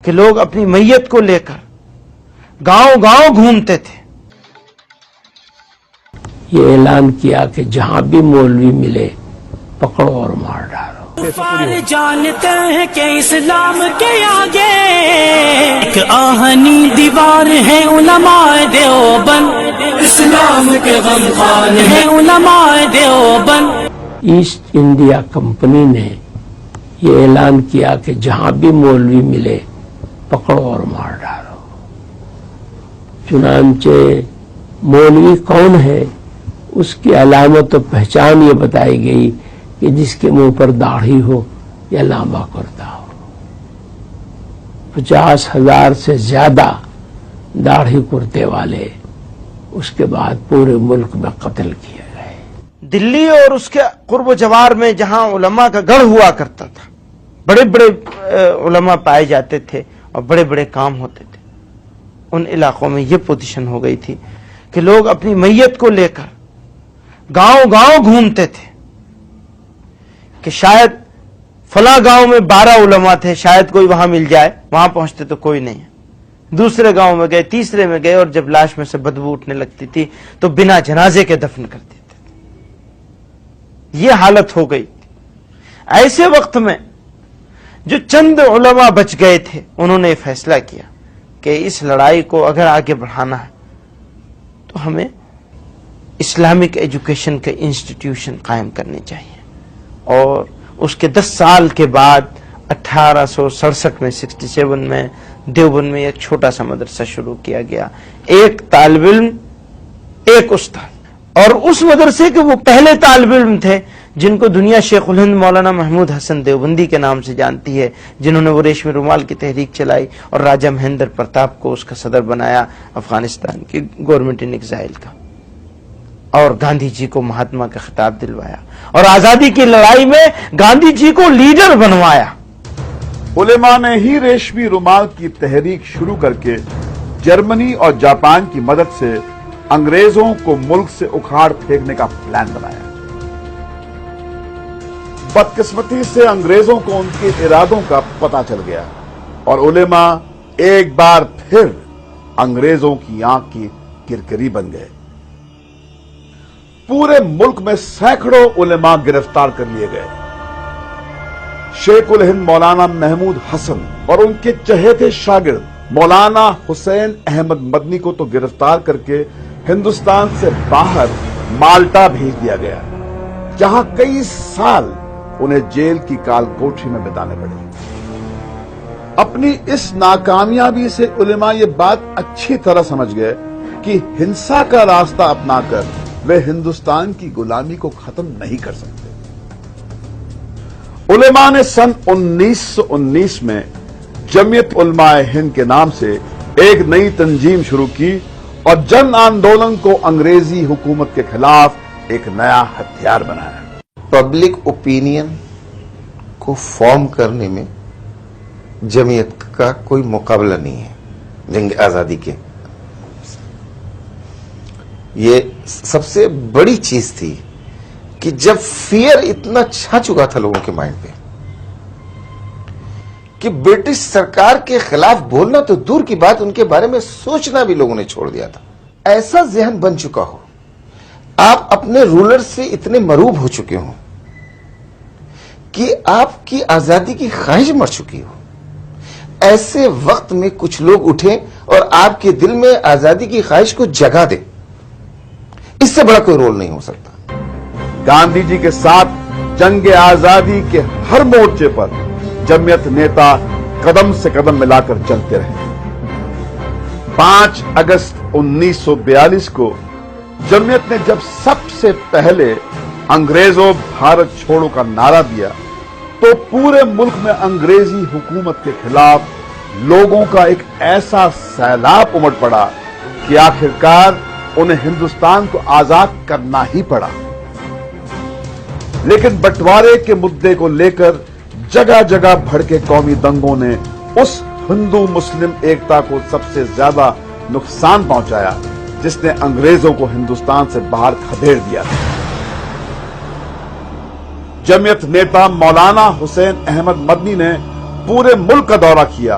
کہ لوگ اپنی میت کو لے کر گاؤں گاؤں گھومتے تھے. یہ اعلان کیا کہ جہاں بھی مولوی ملے پکڑو اور مار ڈالو. کفار جانتے ہیں کہ اسلام کے آگے ایک آہنی دیوار ہے علماء دیوبند، اسلام کے غمخوار ہے علماء دیوبند. ایسٹ انڈیا کمپنی نے یہ اعلان کیا کہ جہاں بھی مولوی ملے پکڑو اور مار ڈالو. چنانچہ مولوی کون ہے اس کی علامت و پہچان یہ بتائی گئی کہ جس کے منہ پر داڑھی ہو یا لامبا کرتا ہو. 50,000 سے زیادہ داڑھی کرتے والے اس کے بعد پورے ملک میں قتل کیے گئے. دلی اور اس کے قرب و جوار میں جہاں علماء کا گڑھ ہوا کرتا تھا، بڑے بڑے علماء پائے جاتے تھے اور بڑے بڑے کام ہوتے تھے، ان علاقوں میں یہ پوزیشن ہو گئی تھی کہ لوگ اپنی میت کو لے کر گاؤں گاؤں گھومتے تھے کہ شاید فلاں گاؤں میں 12 علماء تھے، شاید کوئی وہاں مل جائے. وہاں پہنچتے تو کوئی نہیں ہے. دوسرے گاؤں میں گئے، تیسرے میں گئے، اور جب لاش میں سے بدبو اٹھنے لگتی تھی تو بنا جنازے کے دفن کر دیتے تھے. یہ حالت ہو گئی. ایسے وقت میں جو چند علماء بچ گئے تھے انہوں نے فیصلہ کیا کہ اس لڑائی کو اگر آگے بڑھانا ہے تو ہمیں اسلامک ایجوکیشن کے انسٹیٹیوشن قائم کرنے چاہیے. اور اس کے 10 سال کے بعد 1867 میں 67 میں دیوبند میں ایک چھوٹا سا مدرسہ شروع کیا گیا. ایک طالب علم، ایک استاد. اور اس مدرسے کے وہ پہلے طالب علم تھے جن کو دنیا شیخ الہند مولانا محمود حسن دیوبندی کے نام سے جانتی ہے، جنہوں نے وہ ریشمی رومال کی تحریک چلائی اور راجہ مہندر پرتاپ کو اس کا صدر بنایا افغانستان کی گورنمنٹ ان ایگزائل کا، اور گاندھی جی کو مہاتما کا خطاب دلوایا اور آزادی کی لڑائی میں گاندھی جی کو لیڈر بنوایا. علماء نے ہی ریشمی رومال کی تحریک شروع کر کے جرمنی اور جاپان کی مدد سے انگریزوں کو ملک سے اکھاڑ پھینکنے کا پلان بنایا. بدقسمتی سے انگریزوں کو ان کے ارادوں کا پتہ چل گیا اور علماء ایک بار پھر انگریزوں کی آنکھ کی کرکری بن گئے. پورے ملک میں سینکڑوں علماء گرفتار کر لیے گئے. شیخ الہند مولانا محمود حسن اور ان کے چہیتے شاگرد مولانا حسین احمد مدنی کو تو گرفتار کر کے ہندوستان سے باہر مالٹا بھیج دیا گیا، جہاں کئی سال انہیں جیل کی کال کوٹھی میں بتانے پڑے. اپنی اس ناکامیابی سے علماء یہ بات اچھی طرح سمجھ گئے کہ ہنسا کا راستہ اپنا کر وہ ہندوستان کی غلامی کو ختم نہیں کر سکتے. علماء نے سن 1919 میں جمعیت علماء ہند کے نام سے ایک نئی تنظیم شروع کی اور جن آندولن کو انگریزی حکومت کے خلاف ایک نیا ہتھیار بنایا. پبلک اوپینین کو فارم کرنے میں جمعیت کا کوئی مقابلہ نہیں ہے جنگ آزادی کے. یہ سب سے بڑی چیز تھی کہ جب فیئر اتنا چھا چکا تھا لوگوں کے مائنڈ پہ کہ برٹش سرکار کے خلاف بولنا تو دور کی بات، ان کے بارے میں سوچنا بھی لوگوں نے چھوڑ دیا تھا. ایسا ذہن بن چکا ہو، آپ اپنے رولر سے اتنے مروب ہو چکے ہوں کہ آپ کی آزادی کی خواہش مر چکی ہو. ایسے وقت میں کچھ لوگ اٹھیں اور آپ کے دل میں آزادی کی خواہش کو جگا دیں، اس سے بڑا کوئی رول نہیں ہو سکتا. گاندھی جی کے ساتھ جنگ آزادی کے ہر مورچے پر جمعیت نیتا قدم سے قدم ملا کر چلتے رہے. 5 اگست 1942 کو جمعیت نے جب سب سے پہلے انگریزوں بھارت چھوڑو کا نعرہ دیا تو پورے ملک میں انگریزی حکومت کے خلاف لوگوں کا ایک ایسا سیلاب امٹ پڑا کہ آخرکار انہیں ہندوستان کو آزاد کرنا ہی پڑا. لیکن بٹوارے کے مدعے کو لے کر جگہ جگہ بھڑکے قومی دنگوں نے اس ہندو مسلم ایکتا کو سب سے زیادہ نقصان پہنچایا جس نے انگریزوں کو ہندوستان سے باہر کھدیڑ دیا تھا. جمعیت نیتا مولانا حسین احمد مدنی نے پورے ملک کا دورہ کیا